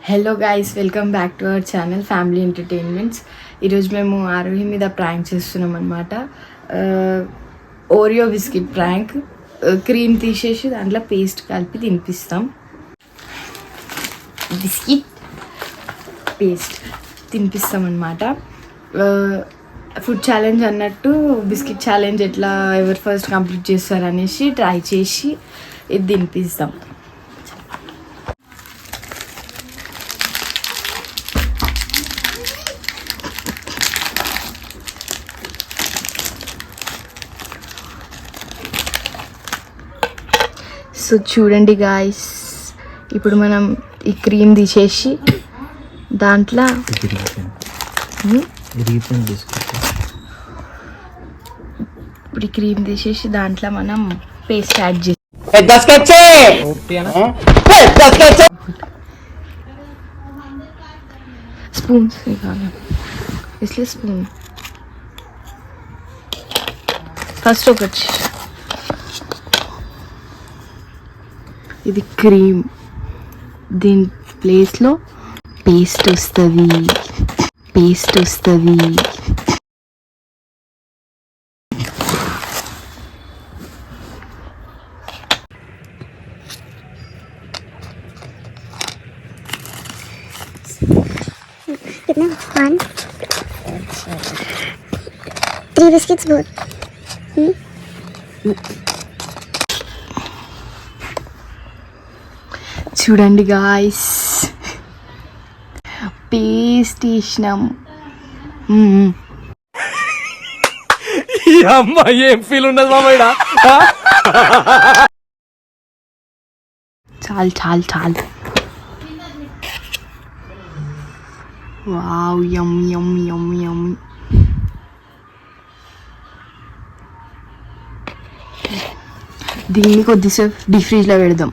Hello guys, welcome back to our channel family entertainments. ఈరోజు మేము ఆరోహి మీద ప్రాంక్ చేస్తున్నాం అనమాట. Oreo biscuit prank. క్రీమ్ తీసేసి దాంట్లో పేస్ట్ కలిపి తినిపిస్తాం. బిస్కెట్ పేస్ట్ తినిపిస్తాం అనమాట. ఫుడ్ ఛాలెంజ్ అన్నట్టు బిస్కెట్ ఛాలెంజ్ ఎట్లా ఎవరు ఫస్ట్ కంప్లీట్ చేస్తారు అనేసి ట్రై చేసి ఇది తినిపిస్తాం. సో చూడండి గాయస్, ఇప్పుడు మనం ఈ క్రీమ్ తీసేసి దాంట్లో ఇప్పుడు ఈ క్రీమ్ తీసేసి దాంట్లో మనం పేస్ట్ యాడ్ చేసి స్పూన్స్ ఇట్లా స్పూన్ ఫస్ట్ ఒకటి. ఇది క్రీమ్, దీని ప్లేస్లో పేస్ట్ వస్తుంది. One, 3 biscuits both. చూడండి గాయస్, పేస్ట్ వేసినాం. అమ్మా ఏం ఫీల్ ఉండదు మామయ్య. చాలు చాలు చాలు. వావ్, యమ్ యమ్ యమ్ యమ్. దీన్ని కొద్దిసేపు డీప్ ఫ్రిడ్జ్లో పెడదాం.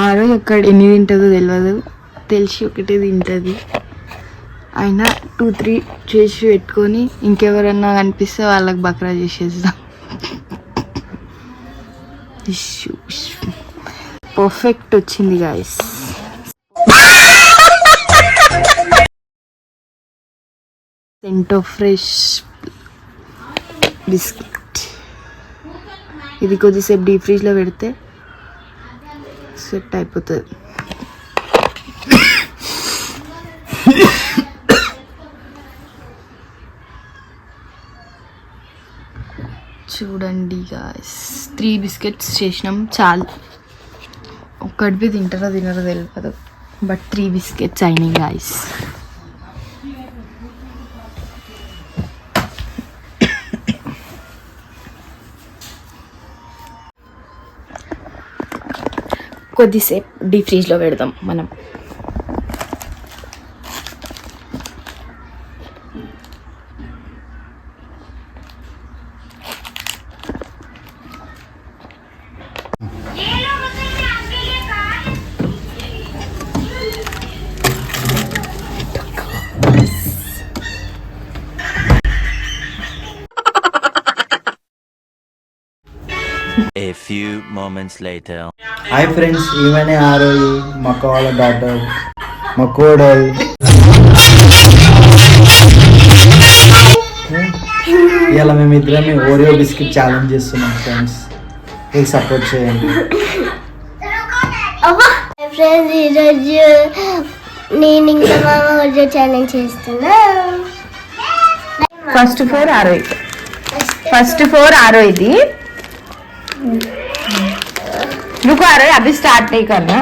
ఆరో ఎక్కడ ఎన్ని తింటుందో తెలియదు, తెలిసి ఒకటే తింటుంది. అయినా 2-3 చేసి పెట్టుకొని ఇంకెవరన్నా కనిపిస్తే వాళ్ళకి బక్రా చేసేద్దాం. పర్ఫెక్ట్ వచ్చింది గాయస్. సెంటో fresh biscuit. ఇది కొద్దిసేపు డీప్ ఫ్రిడ్జ్లో పెడితే సెట్ అయిపోతుంది. చూడండి గాయస్, 3 బిస్కెట్స్ చేసినాం. చాలు, ఒక్కటి తింటారో తెలియదు, బట్ 3 బిస్కెట్స్ అయినాయి గాయస్. కొద్దిసేపు డీప్ ఫ్రిడ్జ్లో పెడదాం మనం. A few moments later. Hi friends, ఈమెనే ఆరోహి, మా వాళ్ళ డాటర్, మా కోడలు. ఇలా మేము ఇద్దరమే ఓరియో బిస్కెట్ ఛాలెంజ్ చేస్తున్నాం ఫ్రెండ్స్, మీకు సపోర్ట్ చేయండి. ఫ్రెండ్స్, ఈరోజు నేను ఇంకా మామ ఓరియో ఛాలెంజ్ చేస్తున్నా. ఫస్ట్ 4 ఆరోహిది. रुको आ रहे, अभी स्टार्ट नहीं करना.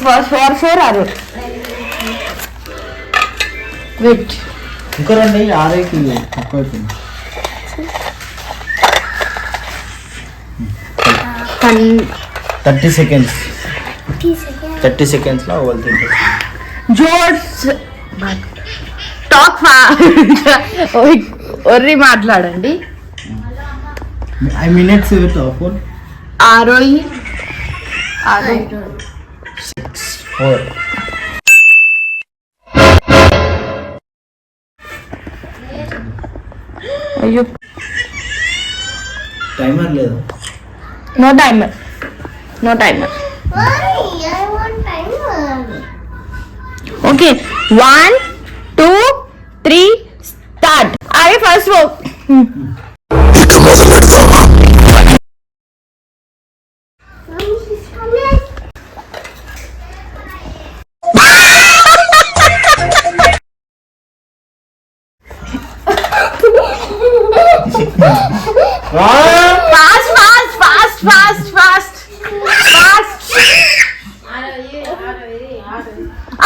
फोर आ रहे. वेट, ఇంకా రండి. ఆరోహికి 30 సెకండ్స్ 30 సెకండ్స్లో వాళ్ళు తింటారు. జోర్స్ టాక్ ఒర్రి మాట్లాడండి. I minutes phone. ఆరోహి 6, 4 అయ్యో టైమర్ లేదు. No timer. Okay 1 2 3 start. అరే ఫస్ట్ ఫాస్ట్.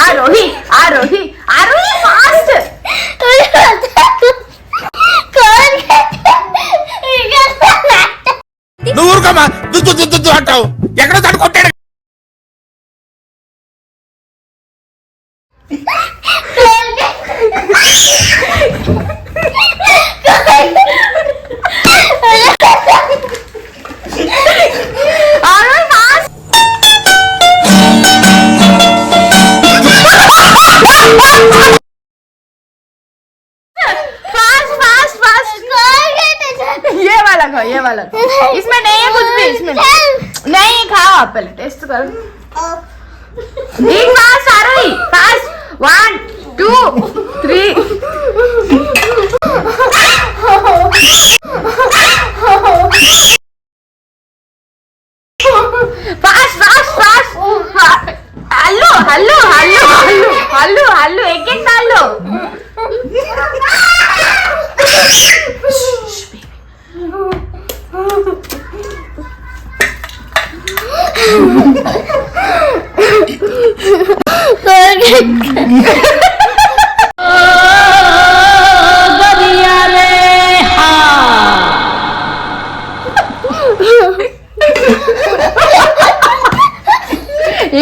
ఆరోహి ఫాస్ట్. నువ్వు ఊరుకోమా, దుద్దు అంటావు. ఎక్కడో తను కొట్టాడు. ये वाला इसमें नहीं है कुछ भी, इसमें नहीं. खाओ आप पहले टेस्ट करो. फास्ट आरोही फास्ट. 1 2 3 फास्ट. हल्लो एक डाल लो.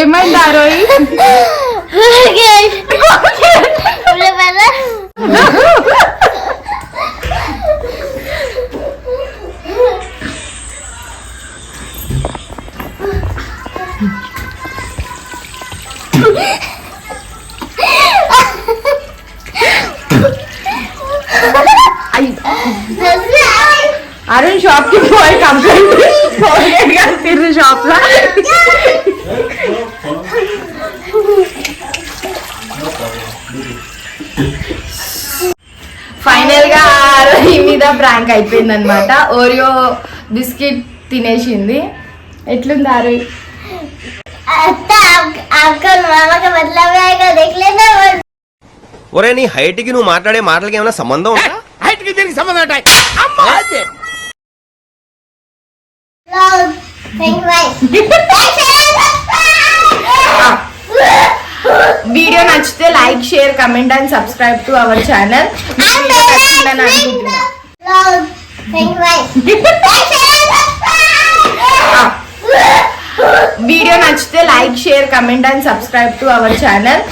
ఏమైంది ఆరోయి? अरुण शॉप की बॉय कंप्लेंट फिर शॉप ला ఫైనల్ గా ఆరోహి మీద ప్రాంక్ అయిపోయింది అనమాట. ఓరియో బిస్కెట్ తినేసింది. ఎట్లుంది ఆరోహి? ఒరే నీ హైట్ కి నువ్వు మాట్లాడే మాటలకి ఏమైనా సంబంధం ఉందా? హైట్ కి దీనికి సంబంధం ఉంటాయి. వీడియో నచ్చితే like share comment and subscribe to our channel. Video నచ్చితే like share comment and subscribe to our channel.